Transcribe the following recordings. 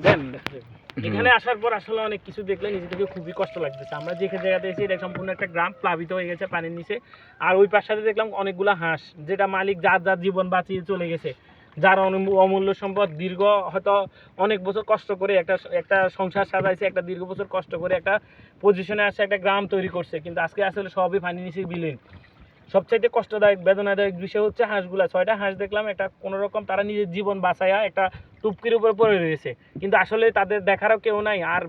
দেন এখানে আসার পর আসলে অনেক কিছু দেখলে নিজে থেকে খুবই কষ্ট লাগতেছে। আমরা যে জায়গাতে এসেছি এটা সম্পূর্ণ একটা গ্রাম প্লাবিত হয়ে গেছে পানির নিচে। আর ওই পাশে দেখলাম অনেকগুলো হাঁস, যেটা মালিক যার যার জীবন বাঁচিয়ে চলে গেছে, যার অমূল্য সম্পদ দীর্ঘ হয়তো অনেক বছর কষ্ট করে একটা সংসার সাজাইছে, একটা দীর্ঘ বছর কষ্ট করে একটা পজিশনে আসে, একটা গ্রাম তৈরি করছে, কিন্তু আজকে আসলে সবই পানির নিচে বিলীন। সবচাইতে কষ্টদায়ক বেদনাদায়ক বিষয় হচ্ছে হাঁসগুলা। 6টা হাঁস দেখলাম, একটা কোনোরকম তারা নিজের জীবন বাঁচাইয়া একটা টুপকির উপরে পড়ে রয়েছে, কিন্তু আসলে তাদের দেখারও কেউ নাই। আর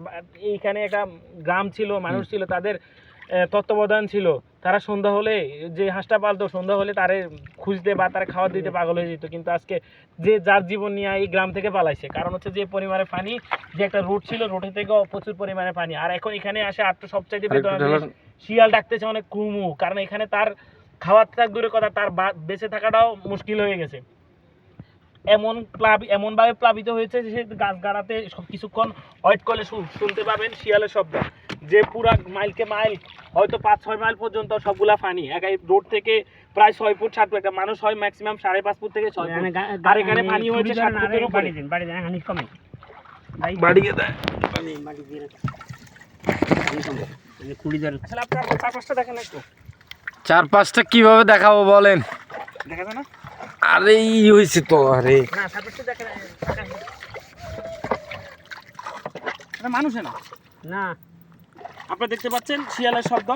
এইখানে একটা গ্রাম ছিল, মানুষ ছিল, তাদের তত্ত্বাবধান ছিল। তারা সন্ধ্যা হলে যে হাঁসটা পালতো, সন্ধ্যা হলে তারে খুঁজতে বা তারা খাবার দিতে পাগল হয়ে যেত, কিন্তু আজকে যে যার জীবন নিয়ে এই গ্রাম থেকে পালাইছে। কারণ হচ্ছে যে পরিমাণে পানি, যে একটা রোড ছিল, রোডের থেকেও প্রচুর পরিমাণে পানি। আর এখন এখানে আসে আর তো সবচাইতে শিয়াল ডাকতেছে অনেক কুমু, কারণ এখানে তার খাওয়ার থাক দূরের কথা, তার বেঁচে থাকাটাও মুশকিল হয়ে গেছে। এমনভাবে প্লাবিত হয়েছে যে গাছ গাড়াতে সব কিছুক্ষণ ওয়েট করলে শুনতে পাবেন শিয়ালের শব্দ, যে পুরা মাইলকে মাইল হয়তো 5-6 মাইল পর্যন্ত সবগুলা পানি। একাই রোড থেকে প্রায় 6 ফুট 7 ফুট, একটা মানুষ হয় ম্যাক্সিমাম 5.5 ফুট থেকে 6 ফুট, আর এখানে পানি হয়েছে 7 ফুটের উপরে। বাড়িয়ে দেয় পানি, বাড়ি দিয়ে আসলে আপনার 4-5টা দেখেন একটু। 4-5টা কিভাবে দেখাবো বলেন? দেখা যায় না? আরে ই হইছে তো, আরে না 4-5টা দেখেন। এটা মানুষে না, না আপনারা দেখতে পাচ্ছেন শিয়ালের শব্দ।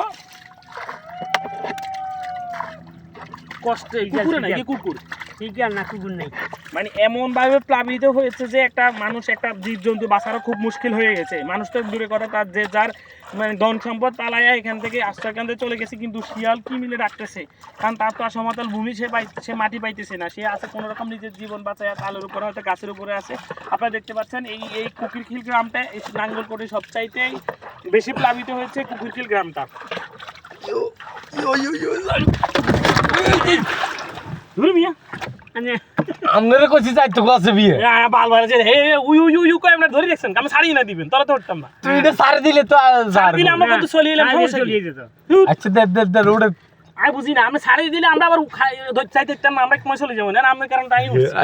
কষ্টে কুকুরে নাই, কুকুর ঠিক না, কুকুর নেই, মানে এমন ভাবে প্লাবিত হয়েছে যে একটা মানুষ, একটা জীবজন্তু বাঁচানো খুব মুশকিল হয়ে গেছে। মানুষ তো দূরে কথা, তার যে যার মানে ধন সম্পদ পালাইয়া এখান থেকে আশ্রয়কেন্দ্রে চলে গেছে, কিন্তু শিয়াল কি মিলে ডাকতেছে, কারণ তার তো সমতল ভূমি, সে মাটি পাইতেছে না, সে আছে কোনো রকম নিজের জীবন বাঁচাইয়া তালের উপরে হয়তো গাছের উপরে আছে। আপনারা দেখতে পাচ্ছেন এই কুকিরখিল গ্রামটা নাঙ্গলকোটে সবচাইতে বেশি প্লাবিত হয়েছে, কুকিরখিল গ্রামটা। ধরে মিয়া আপনারা কইছি যাইতো কাছে বিয়ে বাল বাল যে হে উই উই উই কই আমরা ধরে দেখছেন, আমি ছাড়িয়ে না দিবেন তাহলে তো ধরতাম না। তুই এটা সারি দিলে তো ছাড় দিলে আমরা কত চলে এলাম, সমস্যা চলে যেত। আচ্ছা দে রোডে আমি বুঝি না, আমরা ছাড়িয়ে দিলে আমরা আবার চাইতে না, আমরা কমে চলে যাবো না, আমরা কারণ তাই